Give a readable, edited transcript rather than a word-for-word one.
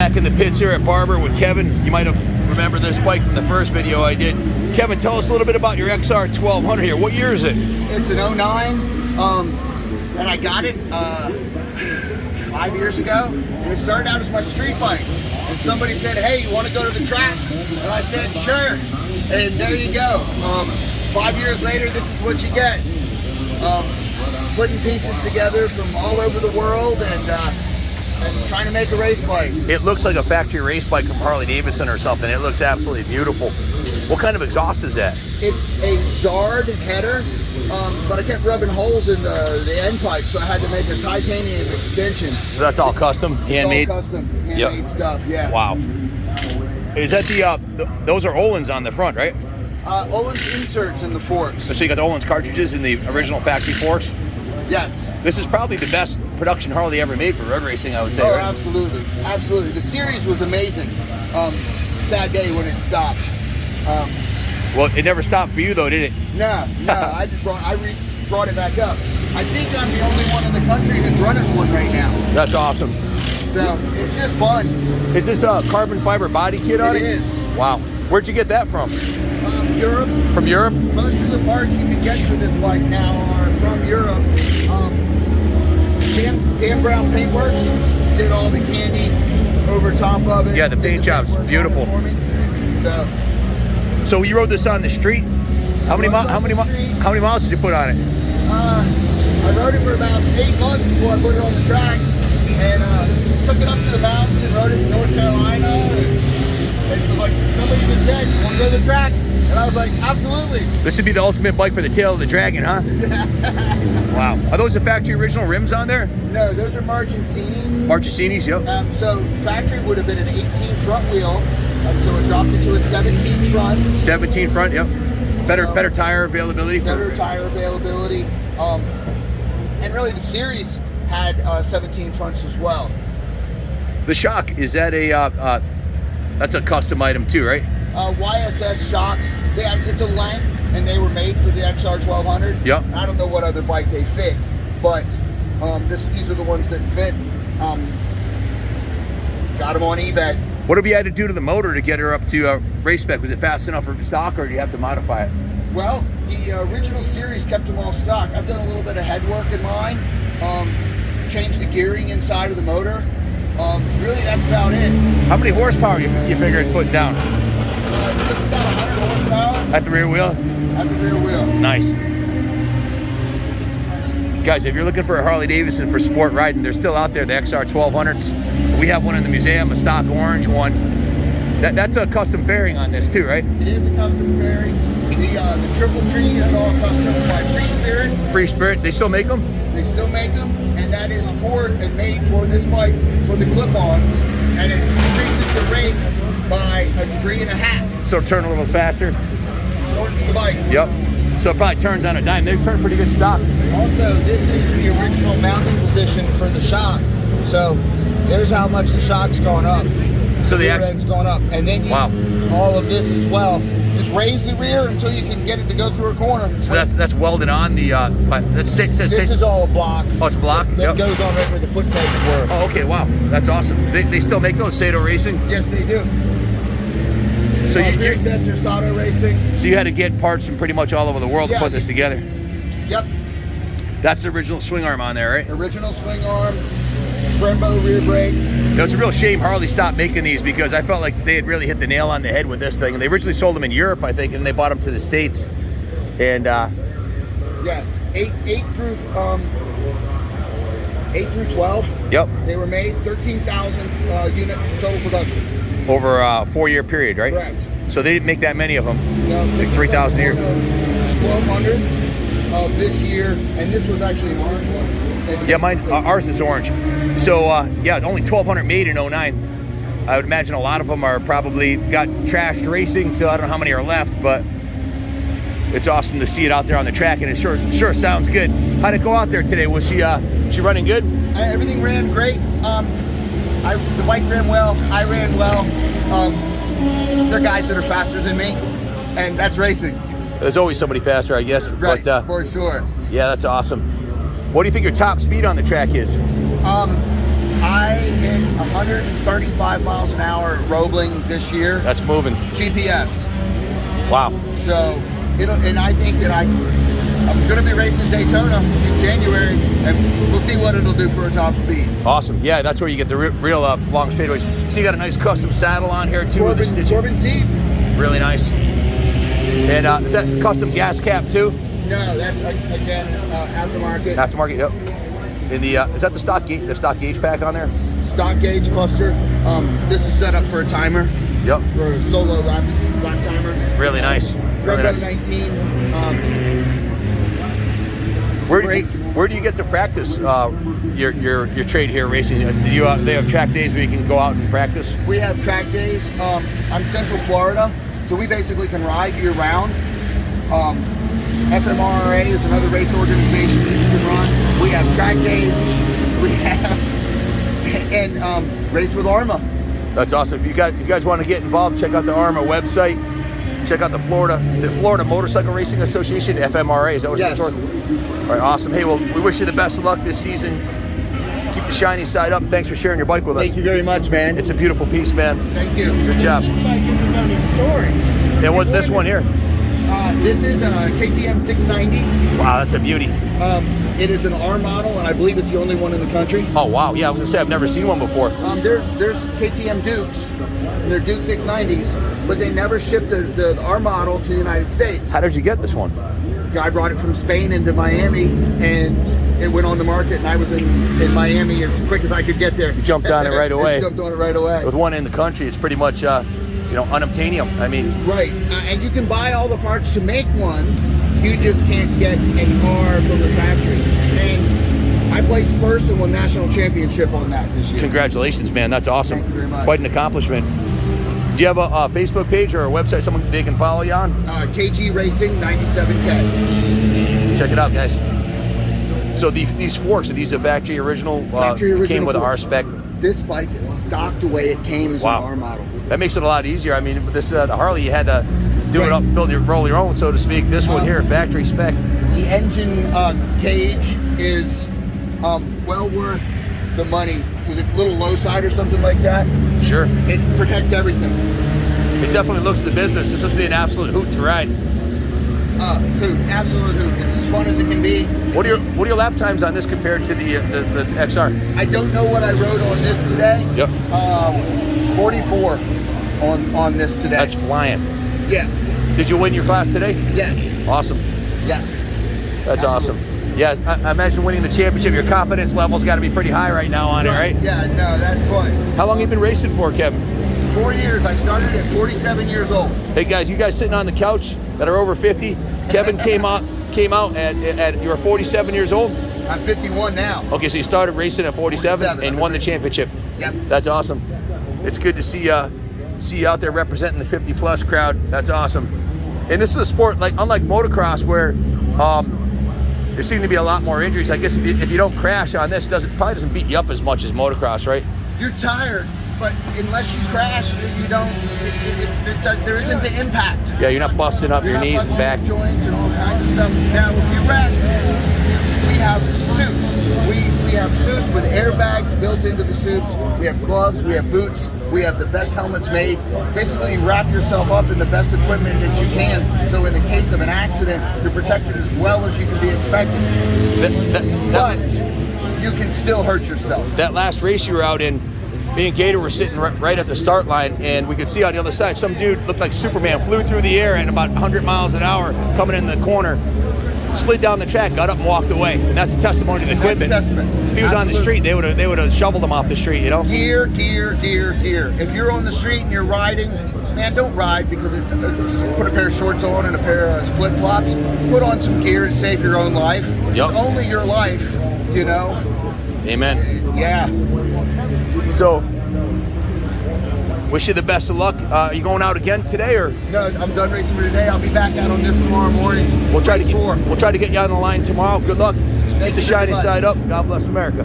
back in the pits here at Barber with Kevin. You might have remembered this bike from the first video I did. Kevin, tell us a little bit about your XR1200 here. What year is it? It's an 09, and I got it 5 years ago, and it started out as my street bike. And somebody said, hey, you want to go to the track? And I said, sure. And there you go. 5 years later, this is what you get. Putting pieces together from all over the world and trying to make a race bike. It looks like a factory race bike from Harley Davidson or something. It looks absolutely beautiful. What kind of exhaust is that? It's a Zard header, but I kept rubbing holes in the end pipe, so I had to make a titanium extension. So that's all custom, handmade? It's all custom, handmade stuff, yeah. Wow. Is that those are Olin's on the front, right? Olin's inserts in the forks. So you got the Olin's cartridges in the original factory forks? Yes. This is probably the best production Harley ever made for road racing, I would say, Oh, right? absolutely. Absolutely. The series was amazing. Sad day when it stopped. Well, it never stopped for you, though, did it? No. I brought it back up. I think I'm the only one in the country who's running one right now. That's awesome. So, it's just fun. Is this a carbon fiber body kit on it? It is. Wow. Where'd you get that from? Europe. From Europe? Most of the parts you can get for this bike now are from Europe. Dan Brown Paintworks did all the candy over top of it. Yeah, the paint job's beautiful. For me. So you rode this on the street? How many miles did you put on it? I rode it for about 8 months before I put it on the track, and took it up to the mountains and rode it in North Carolina. And it was like somebody just said, "You want to go to the track?" And I was like, "Absolutely." This would be the ultimate bike for the tail of the dragon, huh? Wow. Are those the factory original rims on there? No, those are Marchesinis. Marchesinis, yep. So factory would have been an 18 front wheel, and so it dropped it to a 17 front. 17 front, yep. Better tire availability. Better tire availability. And really the series had 17 fronts as well. The shock, is that that's a custom item too, right? YSS shocks. It's a length, and they were made for the XR1200. Yep. I don't know what other bike they fit, but these are the ones that fit. Got them on eBay. What have you had to do to the motor to get her up to race spec? Was it fast enough for stock, or do you have to modify it? Well, the original series kept them all stock. I've done a little bit of head work in mine. Changed the gearing inside of the motor. Really, that's about it. How many horsepower you figure it's putting down? Just about 100 horsepower. At the rear wheel? At the rear wheel. Nice. Guys, if you're looking for a Harley Davidson for sport riding, they're still out there, the XR1200s. We have one in the museum, a stock orange one. That's a custom fairing on this too, right? It is a custom fairing. The triple tree is all custom by Free Spirit. Free Spirit, they still make them? They still make them, and that is for and made for this bike for the clip-ons, and it increases the rate by 1.5 degrees. So turn a little faster? Shortens the bike. Yep. So it probably turns on a dime. They turn pretty good stock. Also, this is the original mounting position for the shock. So there's how much the shock's going up. So the rear end's going up, and then all of this as well. Just raise the rear until you can get it to go through a corner. So that's welded on the. This is all a block. Oh, it's a block. That goes on right where the foot pegs were. Oh, okay. Wow, that's awesome. They still make those Sato Racing? Yes, they do. So rear sets are Sato Racing. So you had to get parts from pretty much all over the world to put this together. Yep. That's the original swing arm on there, right? Original swing arm. Brembo rear brakes. You know, it's a real shame Harley stopped making these because I felt like they had really hit the nail on the head with this thing. And they originally sold them in Europe, I think, and they bought them to the States. And yeah, 8 through 12. Yep. They were made 13,000 unit total production. Over a 4-year period, right? Correct. So they didn't make that many of them. No, like 3,000 a year. 1,200 of this year, and this was actually an orange one. Yeah, ours is orange. So yeah, only 1,200 made in 09. I would imagine a lot of them are probably got trashed racing, so I don't know how many are left, but it's awesome to see it out there on the track, and it sure sounds good. How'd it go out there today? Was she running good? Everything ran great. The bike ran well. I ran well. There are guys that are faster than me, and that's racing. There's always somebody faster, I guess. Right, but, for sure. Yeah, that's awesome. What do you think your top speed on the track is? I hit 135 miles an hour at Roebling this year. That's moving. GPS. Wow. So and I think that I'm going to be racing Daytona in January, and we'll see what it'll do for a top speed. Awesome. Yeah, that's where you get the real long straightaways. So you got a nice custom saddle on here too. Corbin seat. Really nice. And is that custom gas cap too? No, that's again aftermarket. Aftermarket, yep. In the is that the stock gauge pack on there? Stock gauge cluster. This is set up for a timer. Yep. For a solo lap timer. Really nice. Really nice. 19. Where do you get to practice your trade here racing? Do you they have track days where you can go out and practice? We have track days. I'm Central Florida, so we basically can ride year round. FMRA is another race organization that you can run. We have track days. We have and race with Ahrma. That's awesome. If you guys want to get involved, check out the Ahrma website. Check out the Florida Motorcycle Racing Association, FMRA. Is that what it stands for? All right, awesome. Hey, well, we wish you the best of luck this season. Keep the shiny side up. Thanks for sharing your bike with us. Thank you very much, man. It's a beautiful piece, man. Thank you. Good job. This bike is a funny story. Yeah, what this one here? This is a KTM 690. Wow, that's a beauty. It is an R model, and I believe it's the only one in the country. Oh wow, yeah, I was gonna say I've never seen one before. There's KTM Dukes, and they're Duke 690s, but they never shipped the R model to the United States. How did you get this one? Guy brought it from Spain into Miami, and it went on the market, and I was in Miami as quick as I could get there. You jumped on it right away. Jumped on it right away. With one in the country, it's pretty much unobtainium. I mean, right, and you can buy all the parts to make one. You just can't get an R from the factory. And I placed first and won national championship on that this year. Congratulations, man. That's awesome. Thank you very much. Quite an accomplishment. Do you have a Facebook page or a website someone they can follow you on? KG Racing 97K. Check it out, guys. So these forks, are these a factory original? Came with forks. R spec. This bike is stocked the way it came as an R model. That makes it a lot easier. I mean, with this the Harley, you had to do it up, roll your own, so to speak. This one here, factory spec. The engine cage is well worth the money. Is it a little low side or something like that? Sure. It protects everything. It definitely looks the business. It's supposed to be an absolute hoot to ride. Hoot, absolute hoot. It's as fun as it can be. What are your lap times on this compared to the XR? I don't know what I rode on this today. Yep. 44 on this today. That's flying. Yeah. Did you win your class today? Yes. Awesome. Yeah. That's Absolutely. awesome. Yeah, I imagine winning the championship, your confidence level's got to be pretty high right now on it, right? Yeah, no, that's fun. How long have you been racing for, Kevin? 4 years. I started at 47 years old. Hey guys, you guys sitting on the couch that are over 50, Kevin came out at you were 47 years old? I'm 51 now. Okay, so you started racing at 47 and won the championship. Yep. That's awesome. It's good to see you out there representing the 50 plus crowd. That's awesome. And this is a sport like unlike motocross where there seem to be a lot more injuries. I guess if you don't crash on this, probably doesn't beat you up as much as motocross, right? You're tired, but unless you crash, you don't. There isn't the impact. Yeah, you're not busting up your knees and back. Your joints and all kinds of stuff. Now, if you wreck, we have suits. We have suits with airbags built into the suits. We have gloves. We have boots. We have the best helmets made. Basically, you wrap yourself up in the best equipment that you can. So, in the case of an accident, you're protected as well as you can be expected. But you can still hurt yourself. That last race you were out in, me and Gator were sitting right at the start line, and we could see on the other side some dude looked like Superman, flew through the air at about 100 miles an hour, coming in the corner, slid down the track, got up and walked away. And that's a testimony to the equipment. That's a testament. If he was on the street, they would have shoveled him off the street, you know? Gear. If you're on the street and you're riding, man, don't ride because put a pair of shorts on and a pair of flip-flops. Put on some gear and save your own life. Yep. It's only your life, you know? Amen. Yeah. So, wish you the best of luck. Are you going out again today, or? No, I'm done racing for today. I'll be back out on this tomorrow morning. We'll try to get you on the line tomorrow. Good luck. Keep the shiny side up. God bless America.